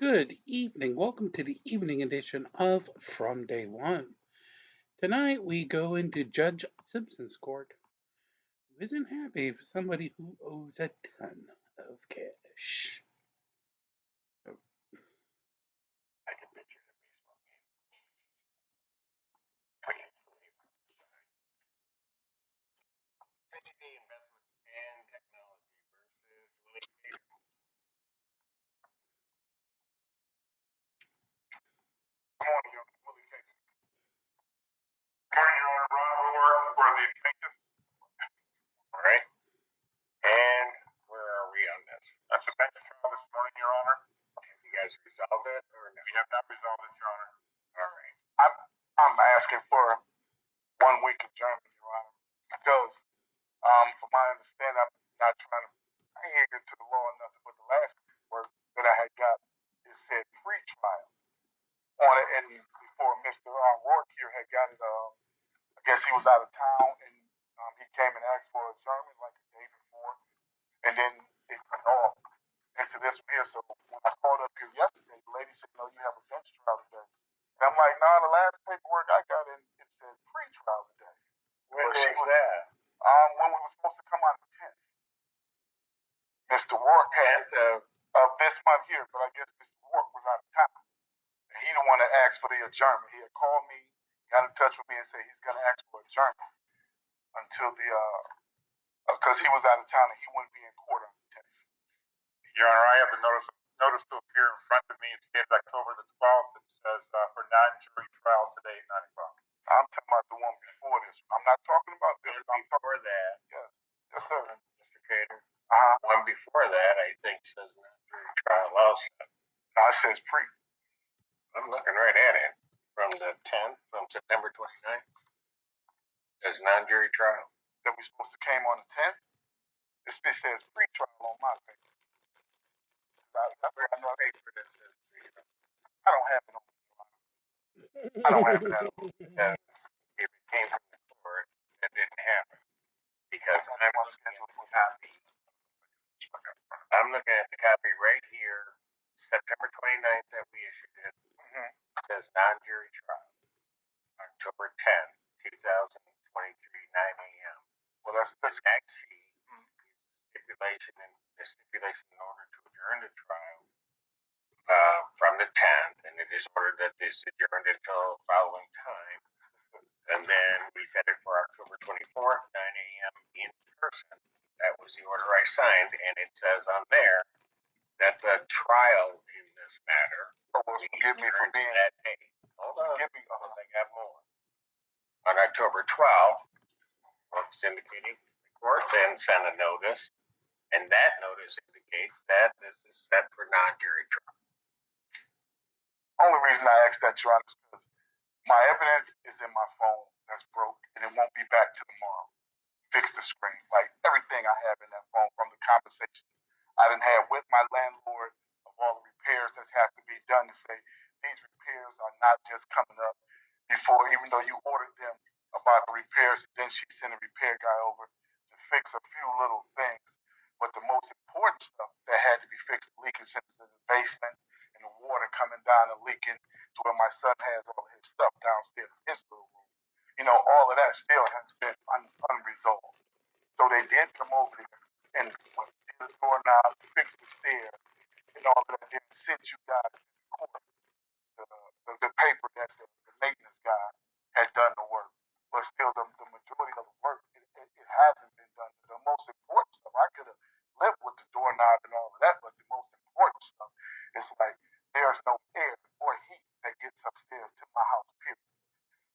Good evening. Welcome to the evening edition of From Day One. Tonight we go into Judge Simpson's court, who isn't happy with somebody who owes a ton of cash. I can picture the baseball game. I can't believe it. Trinity Investment and Technology versus Willie Taylor. Good morning, Willie Taylor. Good morning, Your Honor. Ron Rohr for the plaintiff. All right. And where are we on this? That's the bench trial this morning, Your Honor. Have you guys resolved it or no? We have not resolved it, Your Honor. All right. I'm asking for 1 week adjournment, Your Honor, because from my understanding, I'm not trying to. I ain't ignorant to the law or nothing, but the last paperwork that I had got, it said pre-trial on it, and before Mr. Rourke here had got it, I guess he was out of town, and he came and asked for a adjournment like the day before, and then it went off into this one here. So when I called up here yesterday, the lady said, "No, you have a bench trial today," and I'm like, "No, the last paperwork I got in, it said pre-trial today." When was that? When we were supposed to come on the 10th. Mr. Rourke had of this month here, but I guess Mr. Rourke was out of town. And he the one that asked for the adjournment. He had called me, got in touch with me, and said he's going to ask for adjournment until the because he was out of town and he wouldn't be in court on the 10th. Your Honor, I have the notice to appear in front of me. It's dated October the 12th. It says for non-jury trial today at 9 o'clock. I'm talking about the one before this. I'm not talking about this. I'm before that. Yes. Yes, sir. Mr. Cater. One before that, I think, says non-jury trial also. No, it says pre. I'm looking right at it. From the 10th, from September 29th, says non-jury trial. That we supposed to came on the 10th? This says pre-trial on my paper. I know a paper that says pre-trial. I don't have it on me. I don't have it at all. Because if it came from the court, that didn't happen. Because I'm looking at the copy. I'm looking at the copy right here, September 29th that we issued it. It says non-jury trial, October 10th, 2023, 9 a.m. Well, that's the next sheet is the stipulation in order to adjourn the trial from the 10th, and it is ordered that this adjourned until following time. And then we set it for October 24th, 9 a.m. in person. That was the order I signed, and it says on there that the trial in this matter forgive me for being that day. Hold on, I got more. On October 12th, it's indicating the court then sent a notice, and that notice indicates that this is set for non-jury trial. Only reason I asked that, Your Honor, is because my evidence is in my phone that's broke, and it won't be back till tomorrow. Fix the screen, like everything I have in that phone from the conversations I done had with my landlord of all the repairs that have to be done to say these repairs are not just coming up before, even though you ordered them about the repairs, then she sent a repair guy over to fix a few little things. But the most important stuff that had to be fixed, leaking since in the basement and the water coming down and leaking to where my son has all his stuff downstairs in his little room. All of that still has been unresolved. So they did come over there and did the doorknob, fixed the stairs, and all of that. Then sent you guys to the court the paper that the maintenance guy had done the work. But still, the majority of the work, it hasn't been done. The most important stuff, I could have lived with the doorknob and all of that, but the most important stuff is like there's no air or heat that gets upstairs to my house, period.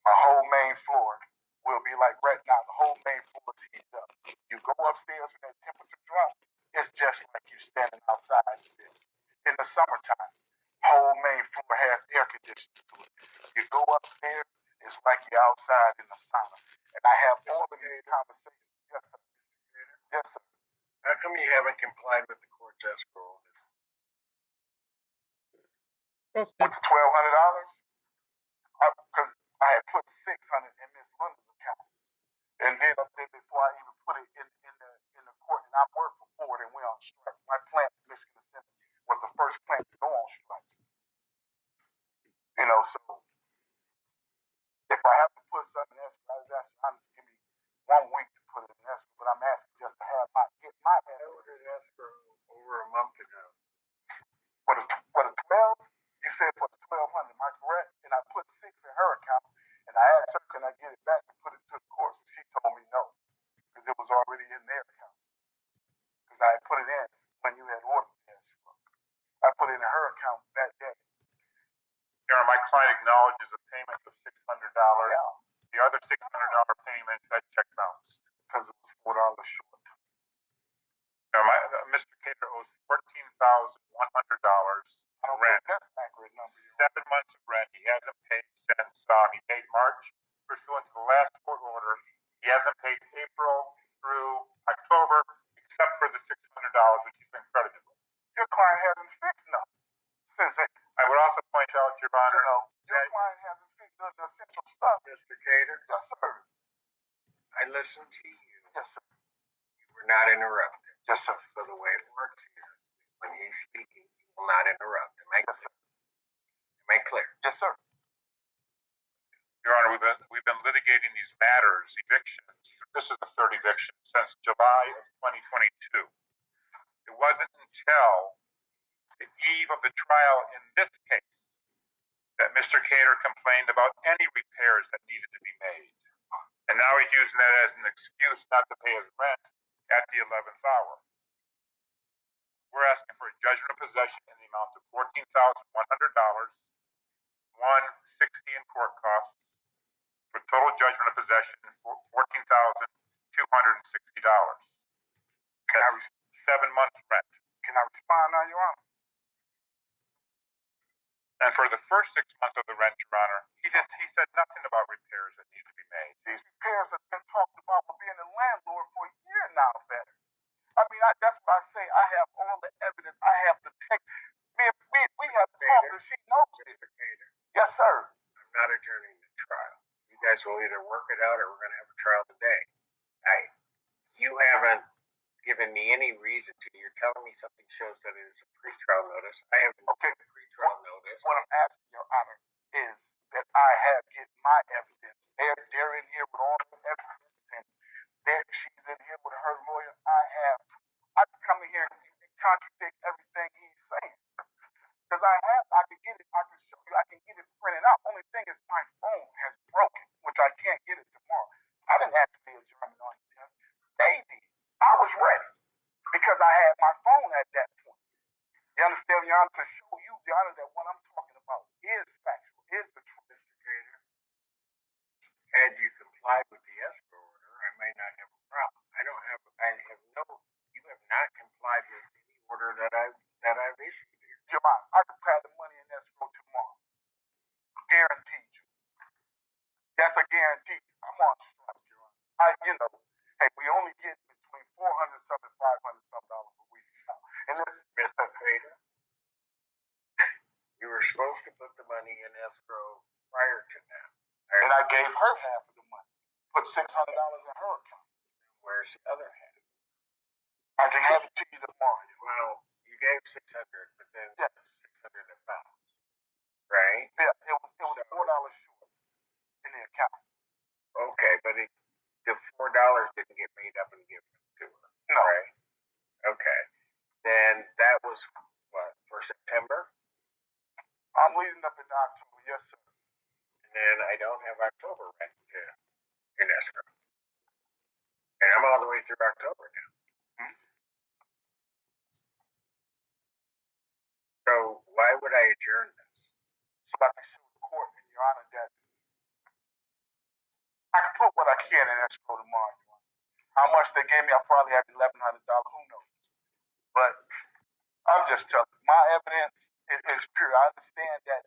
My whole main floor will be like right now, the whole main floor is heated up. You go upstairs when that temperature drops, it's just like you're standing outside still. In the summertime, whole main floor has air conditioning to it. You go upstairs, it's like you're outside in the sauna. And I have all of these conversations. Yes, sir. Yes, sir. How come you haven't complied with the court's escrow? With the $1,200? Because I had put 600 in Miss London's account. And then before I even put it in the court, and I worked for Ford and went on strike. My plant, Michigan Assembly, was the first plant to go on strike. my client acknowledges a payment of $600. Yeah. The other $600 payment, that check bounced because it was $4 short. Now, Mr. Cater owes $14,100 rent. That's an accurate number. 7 months of rent. He hasn't paid since he paid March pursuant to the last court order. He hasn't paid April through October, except for the $600 which he's been credited with. Your client hasn't fixed nothing since it. I would also point out, Your Honor, your client hasn't fixed the essential stuff. Mr. Cater? Yes, sir. I listened to you. Yes, sir. You were not interrupted. Yes, sir. So the way it works here, when he's speaking, you will not interrupt. Am I clear? Am I clear? Yes, sir. Your Honor, we've been litigating these matters, evictions. This is the third eviction since July of 2022. It wasn't until the eve of the trial in this case that Mr. Cater complained about any repairs that needed to be made. And now he's using that as an excuse not to pay his rent at the 11th hour. We're asking for a judgment of possession in the amount of $14,100, $160 in court costs, for total judgment of possession for $14,260. Can I 7 months rent? Can I respond now, Your Honor? And for the first 6 months of the rent, Your Honor, he said nothing about repairs that need to be made. These repairs have been talked about for being a landlord for a year now, better. I mean, that's why I say I have all the evidence. I have the text. We have talked and she knows it. Yes, sir. I'm not adjourning the trial. You guys will either work it out or we're going to have a trial today. You haven't given me any reason to. You're telling me something shows that it is a pretrial notice. I have a pretrial notice. What I'm asking, Your Honor, is that I have given my evidence. They're in here with all the evidence, and she's in here with her lawyer. I can come in here and contradict everything he's saying. Because I can get it, I can show you, I can get it printed out. Only thing is my phone has broken, which I can't get it tomorrow. I didn't have to be adjourned on him. They did. I was ready because I had my phone at that point. You understand, Your Honor, to show you, Your Honor, that what I'm talking about is factual, is the truth. Mr. Cater, had you complied with the escrow order, I may not have a problem. You have not complied with any order that I've issued here. Your Honor, I can pay the money in escrow tomorrow. Guaranteed you. That's a guarantee. I'm on strike, Your Honor. Hey, we only get between $400 something, $500 something a week. And this, Mr. Cater, you were supposed to put the money in escrow prior to now. And I gave her half of the money. Put $600 in her account. Where's the other half? I can have it to you tomorrow. Well, you gave 600, but then 600 in balance, right? Yeah, it was $4 short in the account. Okay, but the $4 didn't get made up and given to her. No. Right? Okay. Then that was what, for September? I'm leading up into October, yes, sir. And then I don't have October rent in escrow. And I'm all the way through October now. So why would I adjourn this? So I can show the court, in Your Honor, that I can put what I can in escrow tomorrow. How much they gave me, I probably have $1,100. Who knows? But I'm just telling you, my evidence is pure. I understand that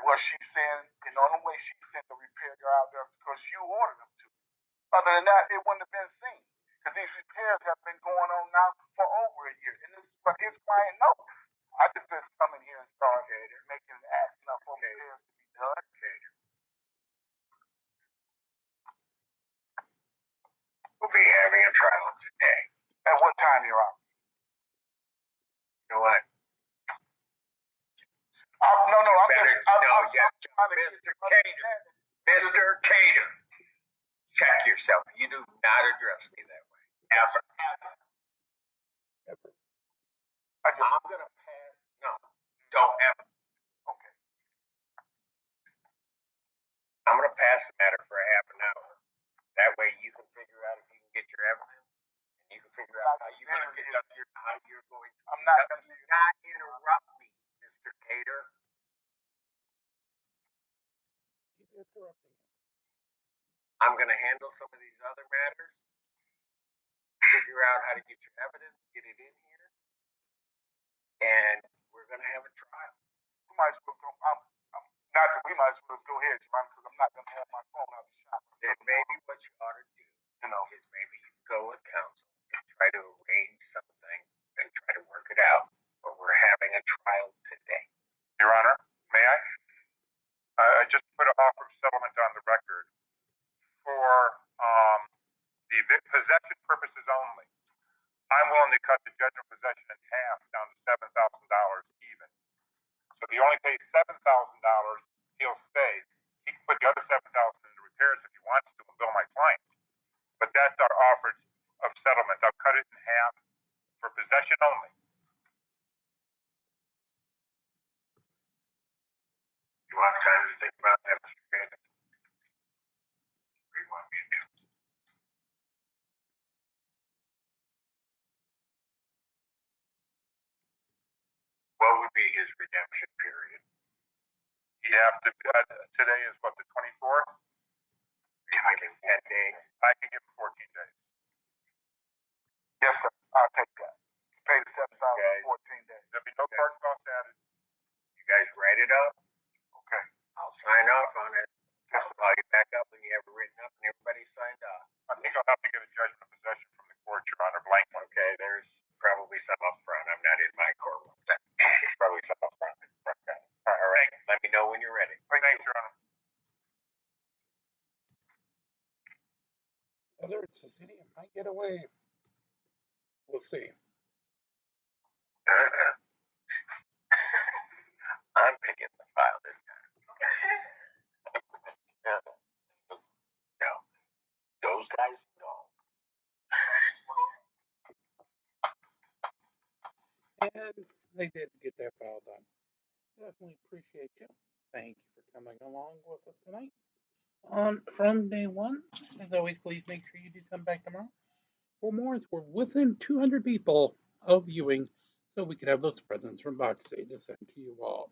what she's saying, and the only way she sent the repair guy out there because you ordered them to. Other than that, it wouldn't have been seen. Because these repairs have been going on now for over a year. And this is what his client knows. I just come in here and start making an asking up for repairs to be done. We'll be having a trial today. At what time, Your Honor? You know what? No, Mr. Cater, check yourself. You do not address me that way. Ever. I'm going to pass. No, don't ever. Okay. I'm going to pass the matter for a half an hour. That way you can figure out if you can get your evidence. And you can figure out how you're going to conduct how you're going to. I'm not going to. Do not interrupt me, Mr. Cater. interrupting him. I'm going to handle some of these other matters, figure out how to get your evidence, get it in here, and we're going to have a trial. We might as well go. Not that we might as well go ahead, John, because I'm not going to have my phone out the shop. Then maybe what you ought to do, is maybe you go with counsel and try to arrange something and try to work it out. But we're having a trial today. Your Honor, may I? I just put an offer of settlement on the record for the possession purposes only. I'm willing to cut the judgment possession in half down to $7,000 even. So if he only pays $7,000, he'll stay. He can put the other $7,000 into repairs if he wants to and bill my client. But that's our offer of settlement. I'll cut it in half for possession only. You want time to think about that, Mr. Gaines? What do you want me to do? What would be his redemption period? He'd have to, today is what, the 24th? I give him 10 days. I can give him 14 days. Yes, sir. I'll take that. Pay the $7,000 Okay. 14 days. There'll be no court costs added. You guys write it up. Okay. I'll sign off on it. Yes, I'll call you back up when you have it written up and everybody's signed off. I think I'll have to get a judgment of possession from the court, Your Honor, blank one. Okay, there's probably some up front. I'm not in my courtroom. There's probably some up front. Okay. All right. Let me know when you're ready. Thanks, Your Honor. Whether it's the city, it might get away. We'll see. I'm picking the file this time. No. Those guys, no. And they did get that file done. Definitely appreciate you. Thank you for coming along with us tonight. From day one, as always, please make sure you do come back tomorrow for more. As we're within 200 people of viewing, so we could have those presents from Box Day to send to you all.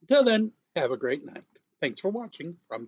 Until then, have a great night. Thanks for watching from